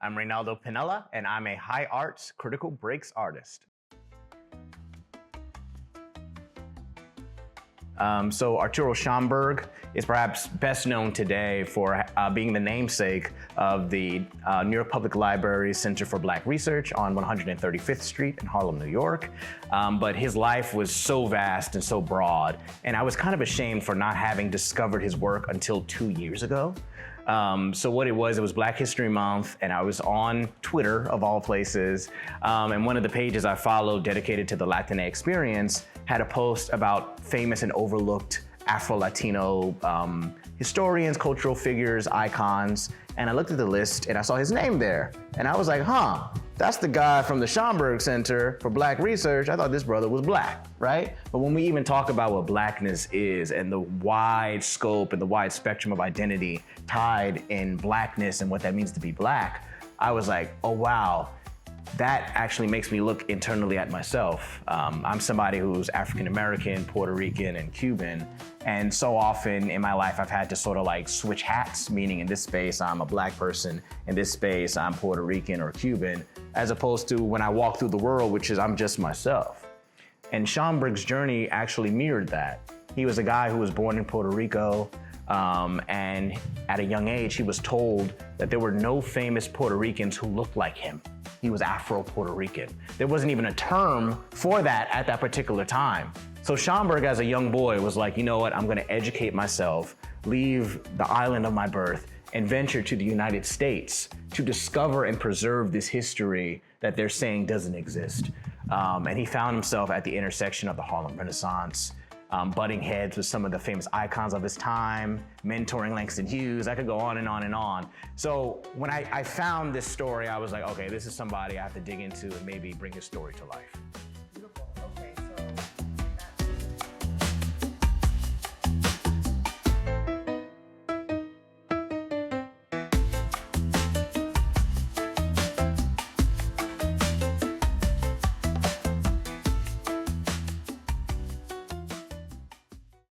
I'm Reynaldo Piniella, and I'm a high arts critical breaks artist. So Arturo Schomburg is perhaps best known today for being the namesake of the New York Public Library's Center for Black Research on 135th Street in Harlem, New York. But his life was so vast and so broad, and I was kind of ashamed for not having discovered his work until 2 years ago. So what it was Black History Month, and I was on Twitter, of all places, and one of the pages I followed dedicated to the Latina experience had a post about famous and overlooked Afro-Latino historians, cultural figures, icons, and I looked at the list and I saw his name there. And I was like, huh, that's the guy from the Schomburg Center for Black Research. I thought this brother was Black, right? But when we even talk about what Blackness is and the wide scope and the wide spectrum of identity tied in Blackness and what that means to be Black, I was like, oh wow, that actually makes me look internally at myself. I'm somebody who's African-American, Puerto Rican, and Cuban. And so often in my life, I've had to sort of like switch hats, meaning in this space, I'm a Black person. In this space, I'm Puerto Rican or Cuban, as opposed to when I walk through the world, which is I'm just myself. And Schomburg's journey actually mirrored that. He was a guy who was born in Puerto Rico, and at a young age, he was told that there were no famous Puerto Ricans who looked like him. He was Afro-Puerto Rican. There wasn't even a term for that at that particular time. So Schomburg, as a young boy, was like, you know what, I'm gonna educate myself, leave the island of my birth, and venture to the United States to discover and preserve this history that they're saying doesn't exist. And he found himself at the intersection of the Harlem Renaissance, butting heads with some of the famous icons of his time, mentoring Langston Hughes. I could go on and on and on. So when I found this story, I was like, okay, this is somebody I have to dig into and maybe bring his story to life.